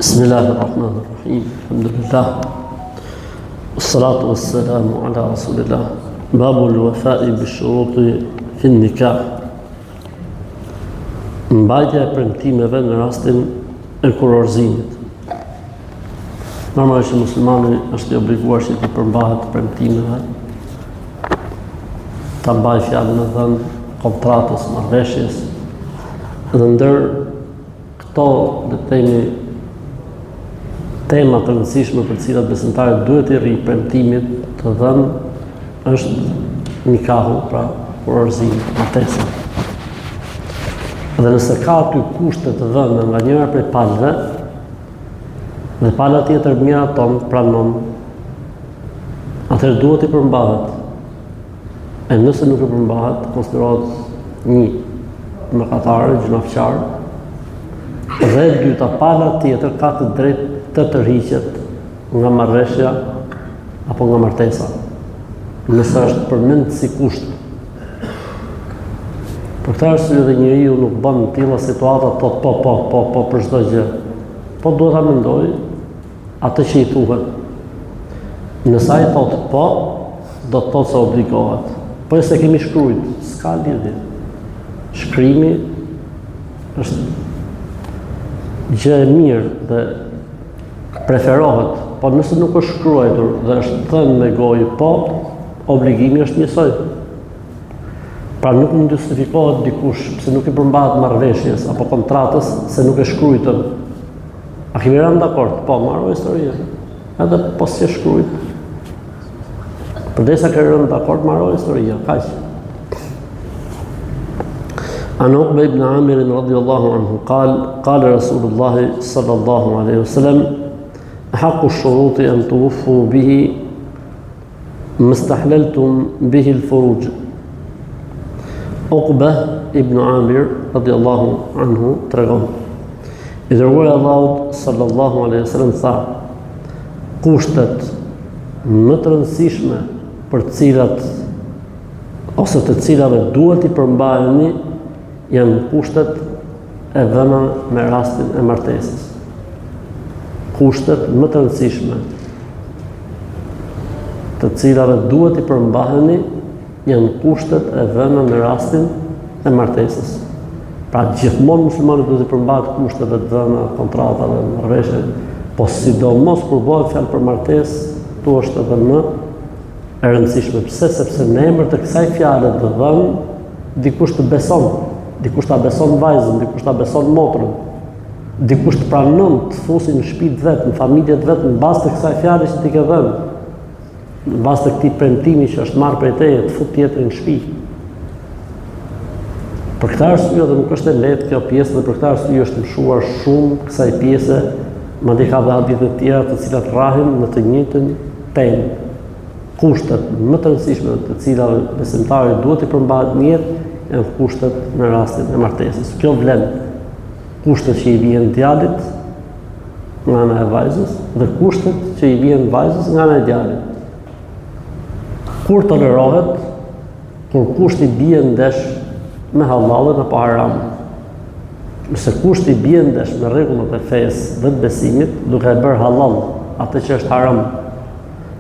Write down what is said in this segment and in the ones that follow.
بسم الله الرحمن الرحيم الحمد لله والصلاة والسلام على رسول الله باب الوفاء بالشروط في النكاح mbajtja e premtimeve në rastin e kurorëzimit. Normalisht muslimani është i obliguar që të përmbahet premtimeve, ta mbaj fjalën e dhënë, kontratës, marrëveshjes, dhe ndër këto le të themi tema të rëndësishme për të cilat besimtarët duhet i rri premtimit të dhënë është nikahu, pra kurorëzimi, martesa. Dhe nëse ka aty kushte të dhëna nga njëra prej palëve, dhe pala tjetër miraton, pranon, atëherë duhet i përmbahet. E nëse nuk i përmbahet, konsiderohet një mëkatar, gjunafçar, dhe e dyta, pala tjetër ka të drejtë të tërhiqet nga marrëveshja apo nga martesa, nëse është përmend si kusht. Për këtë arsye dhe njeriu nuk bën në tilla situata thot po për çdo gjë. Po duhet ta mendoj atë që i thuhet. Nëse ai thot po, do të thotë se obligohet. Po se kemi shkruajt, s'ka lidhje. Shkrimi është gjë e mirë dhe preferohet, po nëse nuk është shkruar dhe është thënë me gojë po, obligimi është njësoj. Pra nuk mund të justifikohet dikush pse nuk i përmbahet marrëveshjes apo kontratës se nuk e shkruajtën. A kemi rënë dakord? Po, marrë historia. Edhe po si e shkruajt. Përdesa ke rënë dakord, marrë historia, kaq. عن عقبة بن عامر رضي الله عنه قال رسول الله صلى الله عليه وسلم أحق الشروط أن توفوا به ما استحللتم به الفروج. Uqba ibn Amir radiallahu anhu tregon, i dërguari Allahut sallallahu alaihi wasallam tha, kushtet më të rëndësishme për të cilat ose të cilave duhet i përmbaheni janë kushtet e dhëna me rastin e martesës. Kushtet më të rëndësishme të cilave duhet i përmbaheni janë kushtet e dhëna në rastin e martesës. Pra gjithmonë muslimanët duhet të përmbahet kushteve të dhëna, kontratave, marrëveshje, po sidomos kur bëhet fjalë për martesë, tu është edhe më e rëndësishme. Pse? Sepse në emër të kësaj fjale të dhënë, dikush të beson, dikush ta beson vajzën, dikush ta beson motrën, dikush të pranon të fusi në shtëpitë vet, në familjet vet, në bazë të kësaj fjale që ti ke dhënë. Në bazë të këtij premtimi që është marrë prej teje, të fut tjetrin në shtëpi. Për këtë arsye dhe nuk është e lehtë kjo pjesë, dhe për këtë arsye është mshuar shumë kësaj pjese, madje ka dhe hadithe të tjera të cilat rrahin në të njëjtën temë. Kushtet më të rëndësishme të cilave besimtari duhet i përmbahet në jetë janë kushtet në rastin e martesës. Kjo vlen kushtet që i vijnë djalit nga ana e vajzës dhe kushtet që i vijnë vajzës nga ana e djalit. Kur tolerohet, kur kushti bie ndesh me halalën apo haramun. Nëse kushti bie ndesh me rregullat e fesë dhe të besimit, duke e bërë halal atë që është haram,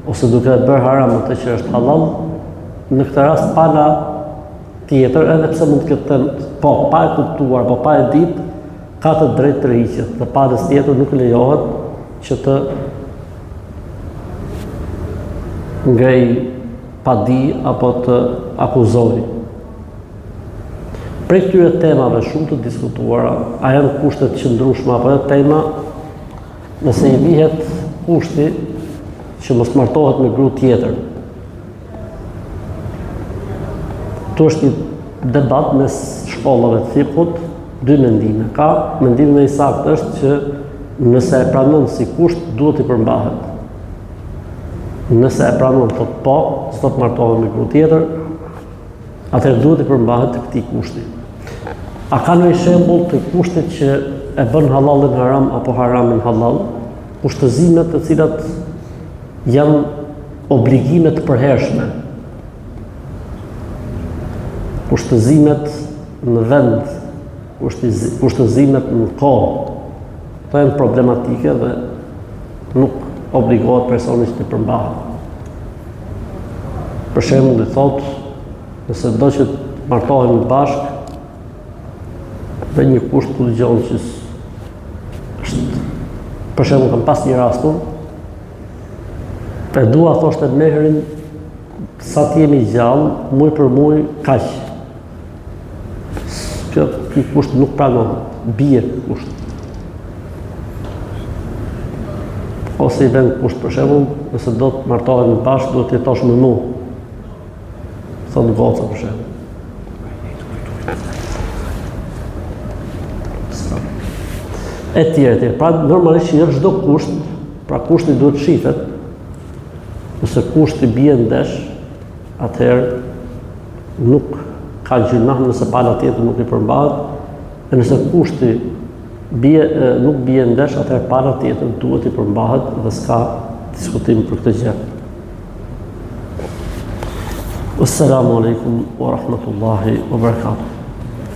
ose duke e bërë haram atë që është halal, në këtë rast pala tjetër, edhe pse mund të ketë po pa e kuptuar, po pa e ditë, ka të drejtë të rriqet, dhe palës tjetër nuk lejohet që të ngrej pa di apo të akuzoj. Prej këtyre temave shumë të diskutuara, a janë kushtet qëndrueshme apo jo tema, nëse i vihet kushti që mos martohet me gru tjetër. Këtu është një debat mes shkollave të fikut, dy mendime. Ka mendimin më i saktë është që nëse e pranon si kusht, duhet i përmbahet. Nëse e pranon thot po, s'do të martohet me gru tjetër, atëherë duhet i përmbahet të këtij kushti. A ka ndonjë shembull të kushtit që e bën halalin haram apo haramin halal? Kushtëzimet të cilat janë obligime të përhershme. Kushtëzimet në vend, kushtëzimet në kohë, Këto janë problematike dhe nuk obligohet personi që të përmbahet. Për shembull, i thotë, nëse do që të martohemi bashkë, dhe një kusht ku dëgjon që është, për shembull, kam pas një rast unë, e dua thoshte mehrin sa të jemi gjallë, muj për muj, kaq. Kjo kusht nuk pranohet, bie kusht. Ose i vend kusht, për shembull, nëse do të martohemi bashkë, do të jetosh me mua. Thonë goca, për shembull. E tjerë. Pra, normalisht që çdo kusht, pra kushti duhet shifet. Nëse kushti bie ndesh, atëherë nuk ka gjynah nëse pala tjetër nuk i përmbahet, e nëse kushti nuk bie ndesh, atëherë pala tjetër duhet i përmbahet dhe s'ka diskutim për këtë gjë. Assalamu alaikum wa rahmatullahi wa barakatuh.